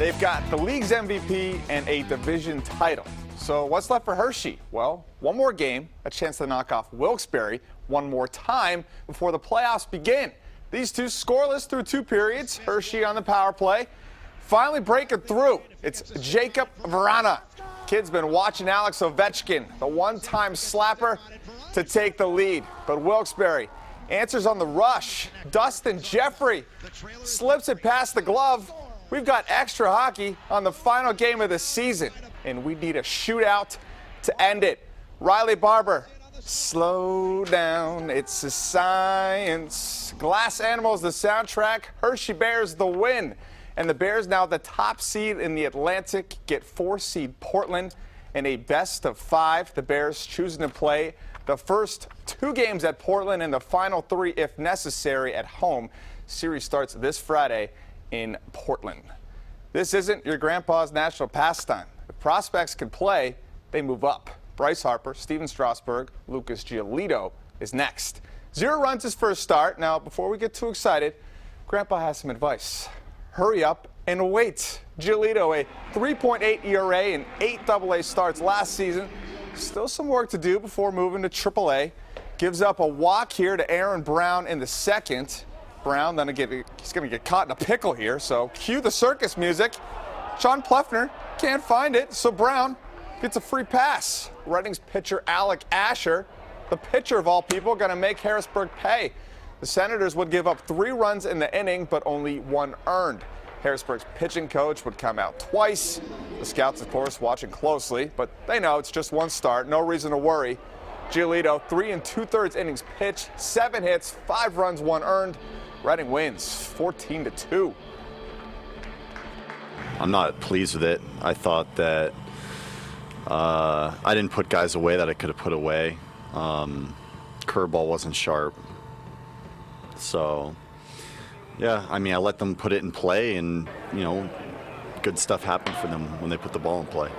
They've got the league's MVP and a division title. So what's left for Hershey? Well, one more game, a chance to knock off Wilkes-Barre one more time before the playoffs begin. These two scoreless through 2 periods. Hershey on the power play. Finally breaking through. It's Jacob Vrana. Kid's been watching Alex Ovechkin, the one-time slapper, to take the lead. But Wilkes-Barre answers on the rush. Dustin Jeffrey slips it past the glove. We've got extra hockey on the final game of the season, and we need a shootout to end it. Riley Barber, slow down, it's a science. Glass Animals, the soundtrack. Hershey Bears, the win. And the Bears now the top seed in the Atlantic, get 4-seed Portland in a best-of-5. The Bears choosing to play the first 2 games at Portland and the final 3, if necessary, at home. Series starts this Friday in Portland. This isn't your grandpa's national pastime. If prospects can play, they move up. Bryce Harper, Steven Strasburg, Lucas Giolito is next. 0 runs his first start. Now, before we get too excited, Grandpa has some advice. Hurry up and wait. Giolito, a 3.8 ERA and 8 AA starts last season. Still some work to do before moving to AAA. Gives up a walk here to Aaron Brown in the second. Brown, he's going to get caught in a pickle here, so cue the circus music. Sean Plefner can't find it, so Brown gets a free pass. Redding's pitcher Alec Asher, the pitcher of all people, going to make Harrisburg pay. The Senators would give up 3 runs in the inning, but only 1 earned. Harrisburg's pitching coach would come out twice. The scouts, of course, watching closely, but they know it's just 1 start, no reason to worry. Giolito, 3 2/3 innings pitched, 7 hits, 5 runs, 1 earned. Redding wins 14-2. I'm not pleased with it. I thought that I didn't put guys away that I could have put away. Curveball wasn't sharp. So, yeah, I mean, I let them put it in play, and, you know, good stuff happened for them when they put the ball in play.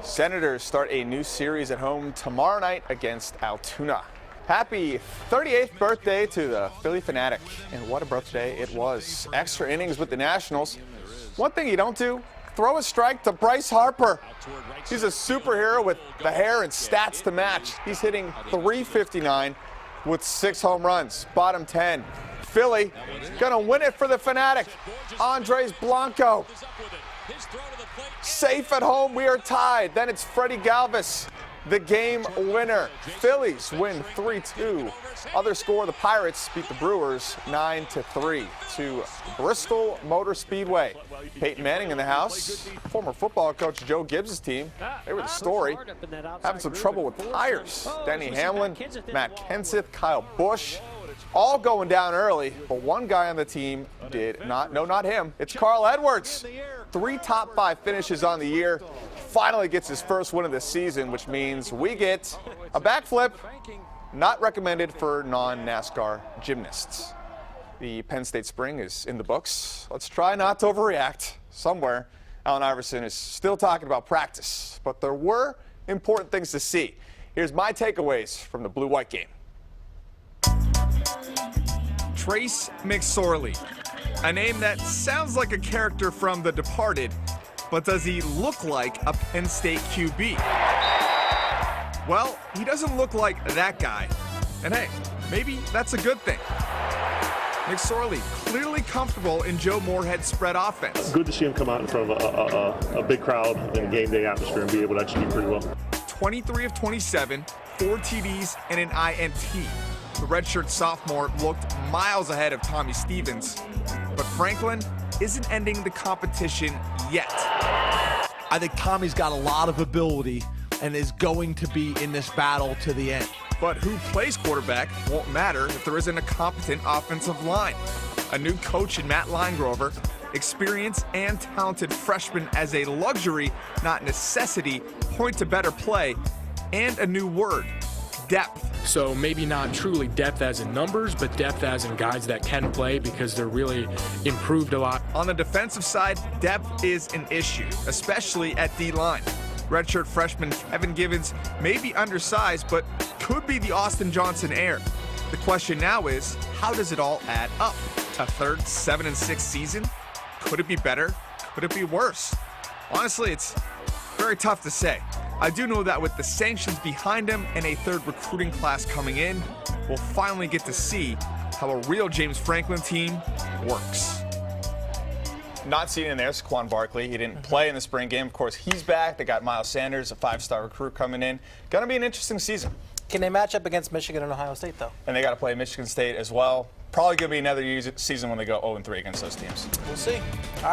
Senators start a new series at home tomorrow night against Altoona. Happy 38th birthday to the Philly Fanatic, and what a birthday it was. Extra innings with the Nationals. One thing you don't do, throw a strike to Bryce Harper. He's a superhero with the hair and stats to match. He's hitting .359 with 6 home runs. Bottom 10. Philly gonna win it for the Fanatic. Andres Blanco. Safe at home, we are tied. Then it's Freddie Galvis, the game winner. Phillies win 3-2. Other score, the Pirates beat the Brewers 9-3 to Bristol Motor Speedway. Peyton Manning in the house. Former football coach Joe Gibbs' team, they were the story. Having some trouble with tires. Denny Hamlin, Matt Kenseth, Kyle Busch, all going down early, but one guy on the team did not. No, not him. It's Carl Edwards. 3 top 5 finishes on the year. Finally gets his first win of the season, which means we get a backflip, not recommended for non-NASCAR gymnasts. The Penn State spring is in the books. Let's try not to overreact. Somewhere, Allen Iverson is still talking about practice, but there were important things to see. Here's my takeaways from the blue-white game. Trace McSorley, a name that sounds like a character from The Departed, but does he look like a Penn State QB? Well, he doesn't look like that guy. And hey, maybe that's a good thing. McSorley clearly comfortable in Joe Moorhead's spread offense. Good to see him come out in front of a big crowd in a game day atmosphere and be able to execute pretty well. 23 of 27, 4 TDs, and an INT. The redshirt sophomore looked miles ahead of Tommy Stevens, but Franklin isn't ending the competition yet. I think Tommy's got a lot of ability and is going to be in this battle to the end. But who plays quarterback won't matter if there isn't a competent offensive line. A new coach in Matt Linegrover, experience and talented freshman as a luxury, not necessity, point to better play, and a new word, depth. So maybe not truly depth as in numbers, but depth as in guys that can play because they're really improved a lot. On the defensive side, depth is an issue, especially at D-line. Redshirt freshman Kevin Givens may be undersized, but could be the Austin Johnson heir. The question now is, how does it all add up? A third 7-6 season? Could it be better? could it be worse? Honestly, it's very tough to say. I do know that with the sanctions behind him and a third recruiting class coming in, we'll finally get to see how a real James Franklin team works. Not seeing in there, Saquon Barkley. He didn't play in the spring game. Of course, he's back. They got Miles Sanders, a 5-star recruit coming in. Going to be an interesting season. Can they match up against Michigan and Ohio State, though? And they got to play Michigan State as well. Probably going to be another season when they go 0-3 against those teams. We'll see.